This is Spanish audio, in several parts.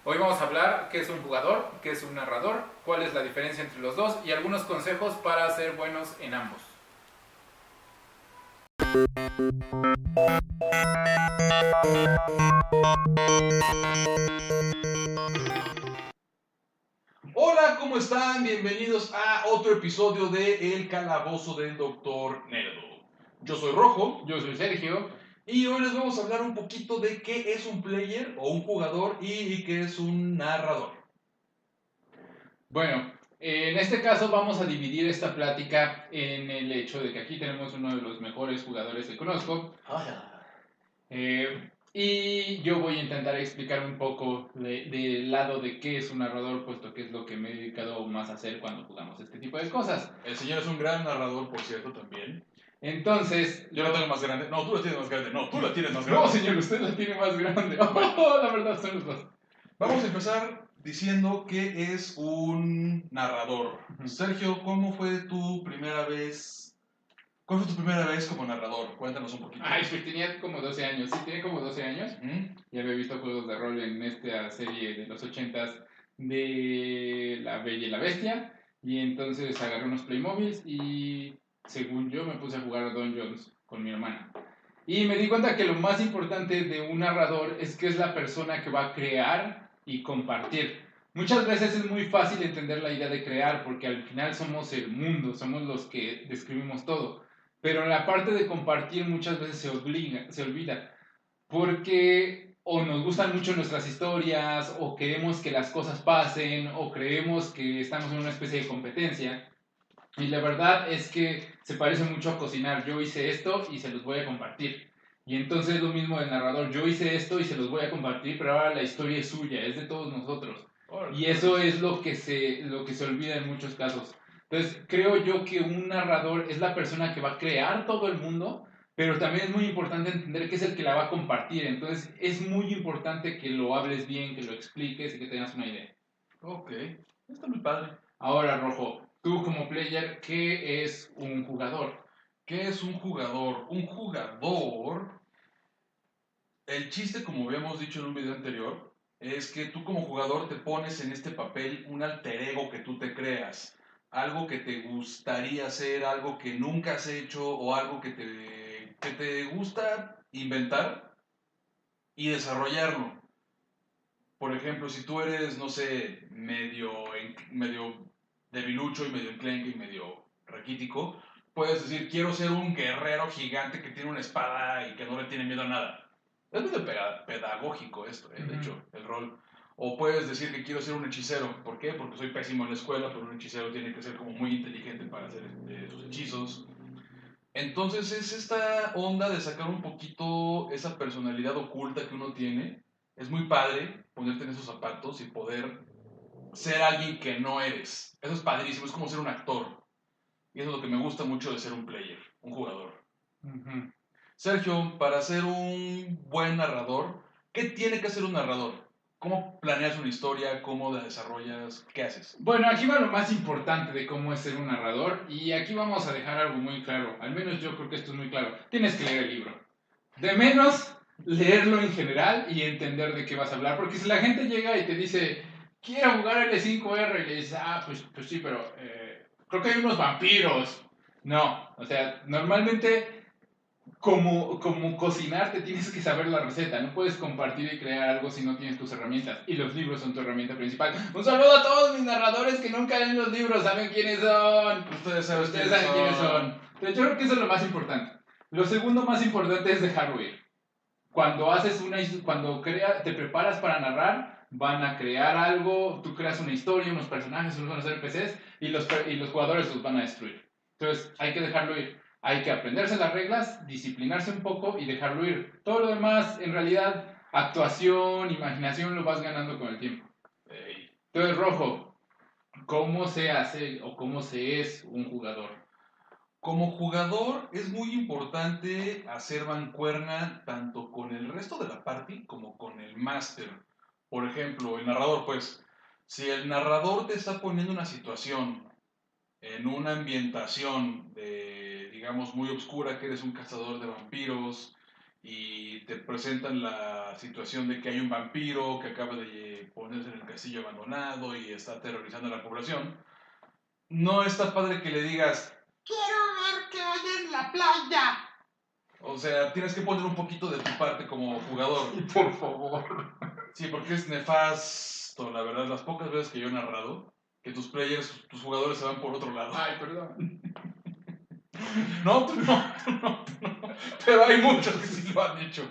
Hoy vamos a hablar qué es un jugador, qué es un narrador, cuál es la diferencia entre los dos y algunos consejos para ser buenos en ambos. Hola, ¿cómo están? Bienvenidos a otro episodio de El Calabozo del Doctor Nerdo. Yo soy Rojo Yo soy Sergio. y hoy les vamos a hablar un poquito de qué es un player o un jugador y qué es un narrador. Bueno, en este caso vamos a dividir esta plática en el hecho de que aquí tenemos uno de los mejores jugadores que conozco. Y yo voy a intentar explicar un poco del lado de qué es un narrador, puesto que es lo que me he dedicado más a hacer cuando jugamos este tipo de cosas. El señor es un gran narrador, por cierto, también. Entonces, Yo la tengo más grande. No, tú la tienes más grande. No, tú la tienes más grande. no, señor, usted la tiene más grande. Oh, la verdad son los dos. Vamos a empezar diciendo qué es un narrador. Sergio, ¿cómo fue tu primera vez? ¿Cuál fue tu primera vez como narrador? Cuéntanos un poquito. Ay, pues tenía como 12 años. Sí, tenía como 12 años. Ya había visto juegos de rol en esta serie de los 80s de La Bella y la Bestia. Y entonces agarré unos Playmobiles y, según yo, me puse a jugar a Dungeons con mi hermana. Y me di cuenta que lo más importante de un narrador es que es la persona que va a crear y compartir. Muchas veces es muy fácil entender la idea de crear porque al final somos el mundo, somos los que describimos todo. Pero en la parte de compartir muchas veces se olvida porque o nos gustan mucho nuestras historias o queremos que las cosas pasen o creemos que estamos en una especie de competencia. Y la verdad es que se parece mucho a cocinar. Yo hice esto y se los voy a compartir. Y entonces lo mismo del narrador. Yo hice esto y se los voy a compartir, pero ahora la historia es suya, es de todos nosotros. Y eso es lo que se olvida en muchos casos. Entonces creo yo que un narrador es la persona que va a crear todo el mundo, pero también es muy importante entender que es el que la va a compartir. Entonces es muy importante que lo hables bien, que lo expliques y que tengas una idea. Ok, está muy padre. Ahora, Rojo, tú como player, ¿qué es un jugador? ¿Qué es un jugador? Un jugador, el chiste, como habíamos dicho en un video anterior, es que tú como jugador te pones en este papel un alter ego que tú te creas. Algo que te gustaría hacer, algo que nunca has hecho o algo que te gusta inventar y desarrollarlo. Por ejemplo, si tú eres, no sé, medio debilucho y medio enclenque y medio raquítico, puedes decir, quiero ser un guerrero gigante que tiene una espada y que no le tiene miedo a nada. Es medio pedagógico esto, de hecho, el rol. O puedes decir que quiero ser un hechicero. ¿Por qué? Porque soy pésimo en la escuela, pero un hechicero tiene que ser como muy inteligente para hacer sus hechizos. Entonces es esta onda de sacar un poquito esa personalidad oculta que uno tiene. Es muy padre ponerte en esos zapatos y poder ser alguien que no eres. Eso es padrísimo, es como ser un actor. Y eso es lo que me gusta mucho de ser un player, un jugador. Sergio, para ser un buen narrador, ¿qué tiene que hacer un narrador? ¿Cómo planeas una historia? ¿Cómo la desarrollas? ¿Qué haces? Bueno, aquí va lo más importante de cómo es ser un narrador y aquí vamos a dejar algo muy claro, al menos yo creo que esto es muy claro. Tienes que leer el libro. De menos, leerlo en general y entender de qué vas a hablar, porque si la gente llega y te dice, quiero jugar L5R y le dices, pues sí, pero creo que hay unos vampiros. No, o sea, normalmente como cocinar te tienes que saber la receta, no puedes compartir y crear algo si no tienes tus herramientas y los libros son tu herramienta principal. Un saludo a todos mis narradores que nunca leen los libros, saben quiénes son. Ustedes saben, Quiénes son. Entonces yo creo que eso es lo más importante. Lo segundo más importante es dejarlo ir. Te preparas para narrar, van a crear algo, tú creas una historia, unos personajes, unos NPCs y los jugadores los van a destruir. Entonces hay que dejarlo ir. Hay que aprenderse las reglas, disciplinarse un poco y dejarlo ir. Todo lo demás, en realidad, actuación, imaginación, lo vas ganando con el tiempo. Entonces, Rojo, ¿cómo se hace o cómo se es un jugador? Como jugador es muy importante hacer mancuerna tanto con el resto de la party como con el máster. Por ejemplo, el narrador, pues, si el narrador te está poniendo una situación en una ambientación de, digamos, muy oscura, que eres un cazador de vampiros y te presentan la situación de que hay un vampiro que acaba de ponerse en el castillo abandonado y está aterrorizando a la población, no está padre que le digas, quiero ver qué hay en la playa. O sea, tienes que poner un poquito de tu parte como jugador. Sí, por favor. Sí, porque es nefasto, la verdad. Las pocas veces que yo he narrado, que tus players, tus jugadores se van por otro lado. Ay, perdón. No, tú no, tú no, tú no. Pero hay muchos que sí lo han hecho.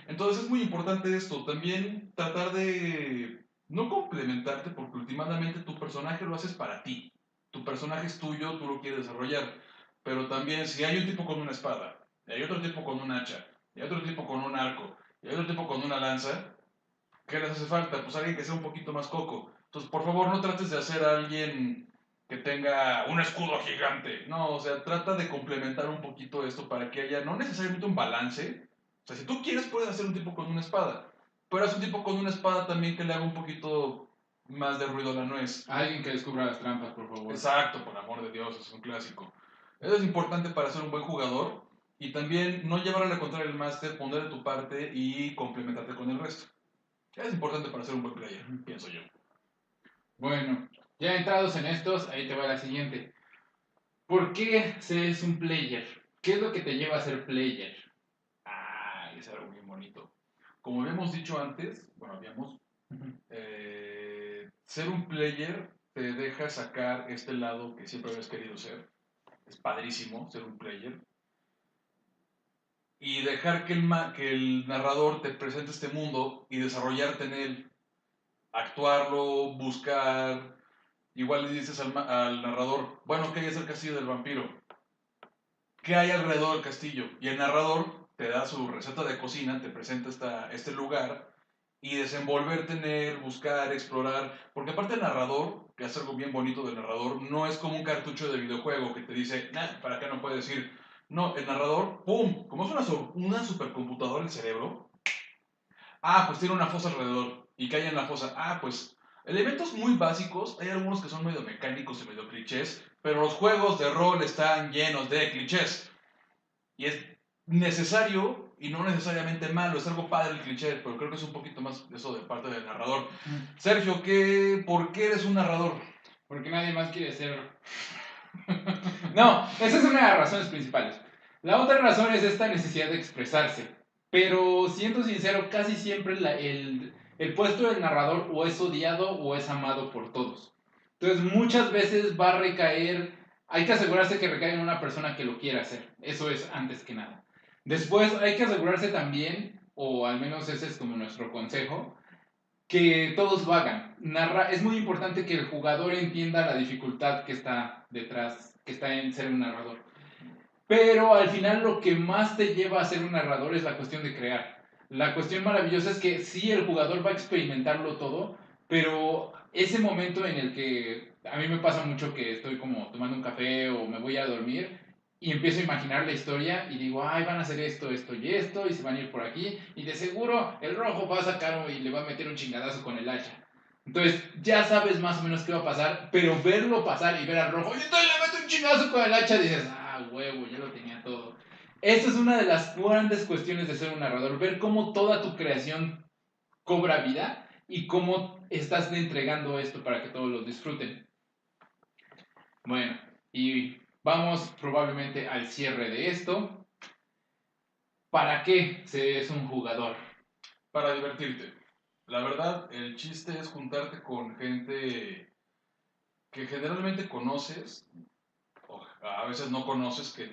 Entonces es muy importante esto. También tratar de no complementarte, porque últimamente tu personaje lo haces para ti. Tu personaje es tuyo, tú lo quieres desarrollar. Pero también si hay un tipo con una espada, y hay otro tipo con un hacha, y hay otro tipo con un arco, y hay otro tipo con una lanza, ¿qué les hace falta? Pues alguien que sea un poquito más coco. Entonces, por favor, no trates de hacer a alguien que tenga un escudo gigante. No, o sea, trata de complementar un poquito esto para que haya no necesariamente un balance. O sea, si tú quieres, puedes hacer un tipo con una espada. Pero haz un tipo con una espada también que le haga un poquito más de ruido a la nuez. Alguien que descubra las trampas, por favor. Exacto, por amor de Dios, es un clásico. Eso es importante para ser un buen jugador. Y también no llevar a la contraria el máster, poner de tu parte y complementarte con el resto. Es importante para ser un buen player, pienso yo. Bueno, ya entrados en estos, ahí te va la siguiente. ¿Por qué se es un player? ¿Qué es lo que te lleva a ser player? Es algo bien bonito. Como habíamos dicho antes, ser un player te deja sacar este lado que siempre habías querido ser. Es padrísimo ser un player. Y dejar que el narrador te presente este mundo y desarrollarte en él. Actuarlo, buscar. Igual le dices al narrador, bueno, ¿qué es el castillo del vampiro? ¿Qué hay alrededor del castillo? Y el narrador te da su receta de cocina, te presenta este lugar y desenvolverte en él, buscar, explorar. Porque aparte el narrador, que es algo bien bonito del narrador, no es como un cartucho de videojuego que te dice, nah, para acá no puedes ir. No, el narrador, ¡pum! Como es una supercomputadora el cerebro, pues tiene una fosa alrededor. ¿Y qué hay en la fosa? Pues elementos muy básicos. Hay algunos que son medio mecánicos y medio clichés, pero los juegos de rol están llenos de clichés. Y es necesario y no necesariamente malo. Es algo padre el cliché, pero creo que es un poquito más eso de parte del narrador. Sergio, ¿por qué eres un narrador? Porque nadie más quiere ser. No, esa es una de las razones principales. La otra razón es esta necesidad de expresarse. Pero siendo sincero, casi siempre el puesto del narrador o es odiado o es amado por todos. Entonces muchas veces va a recaer, hay que asegurarse que recaiga en una persona que lo quiera hacer. Eso es antes que nada. Después hay que asegurarse también, o al menos ese es como nuestro consejo, que todos lo hagan. Es muy importante que el jugador entienda la dificultad que está detrás, que está en ser un narrador. Pero al final lo que más te lleva a ser un narrador es la cuestión de crear. La cuestión maravillosa es que sí, el jugador va a experimentarlo todo, pero ese momento en el que a mí me pasa mucho que estoy como tomando un café o me voy a dormir y empiezo a imaginar la historia y digo, ay, van a hacer esto, esto y esto y se van a ir por aquí y de seguro el rojo va a sacar y le va a meter un chingadazo con el hacha. Entonces ya sabes más o menos qué va a pasar, pero verlo pasar y ver al rojo, y entonces le mete un chingazo con el hacha, dices, huevo, ya lo tenía todo. Esa es una de las grandes cuestiones de ser un narrador, ver cómo toda tu creación cobra vida y cómo estás entregando esto para que todos lo disfruten. Bueno, y vamos probablemente al cierre de esto. ¿Para qué se es un jugador? Para divertirte. La verdad, el chiste es juntarte con gente que generalmente conoces, o a veces no conoces, que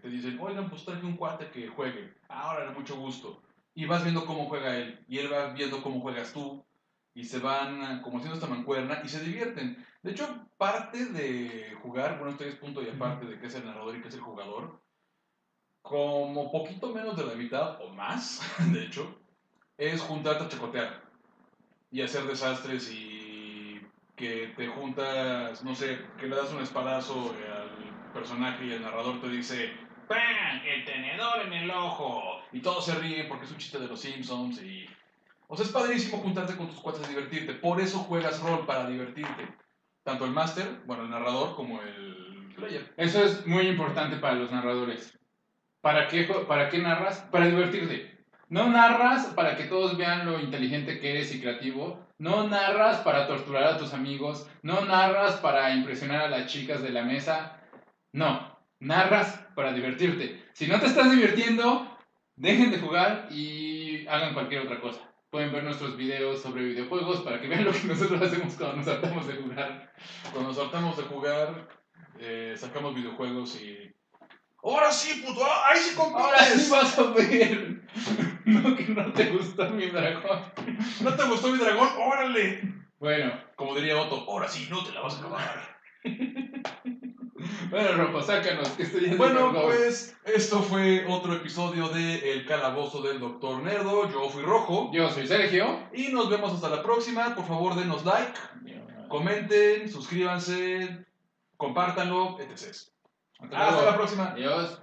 te dicen, oigan, pues traje un cuate que juegue. Ahora, mucho gusto. Y vas viendo cómo juega él, y él va viendo cómo juegas tú, y se van como haciendo esta mancuerna y se divierten. De hecho, parte de jugar, bueno, esto es punto y aparte de qué es el narrador y qué es el jugador, como poquito menos de la mitad o más, de hecho, es juntarte a chacotear y hacer desastres y que te juntas, no sé, que le das un espadazo al personaje y el narrador te dice ¡Pam! El tenedor en el ojo. Y todos se ríen porque es un chiste de los Simpsons y... O sea, es padrísimo juntarte con tus cuates a divertirte. Por eso juegas rol, para divertirte. Tanto el máster, bueno, el narrador, como el player. Eso es muy importante para los narradores. ¿Para qué narras? Para divertirte. No narras para que todos vean lo inteligente que eres y creativo. No narras para torturar a tus amigos. No narras para impresionar a las chicas de la mesa. No, narras para divertirte. Si no te estás divirtiendo, dejen de jugar y hagan cualquier otra cosa. Pueden ver nuestros videos sobre videojuegos para que vean lo que nosotros hacemos cuando nos hartamos de jugar. Cuando nos hartamos de jugar, sacamos videojuegos y... ¡Ahora sí, puto! ¡Ahí sí compites! Ahora sí vas a ver. No, que no te gustó mi dragón. ¿No te gustó mi dragón? ¡Órale! Bueno, Como diría Otto, ahora sí, no te la vas a acabar. bueno, Rojo, sácanos, que estoy ya Bueno, de pues esto fue otro episodio de El Calabozo del Dr. Nerdo. Yo fui Rojo. Yo soy Sergio. Y nos vemos hasta la próxima. Por favor, denos like, comenten, suscríbanse, compártanlo, etc. Hasta la próxima. Adiós.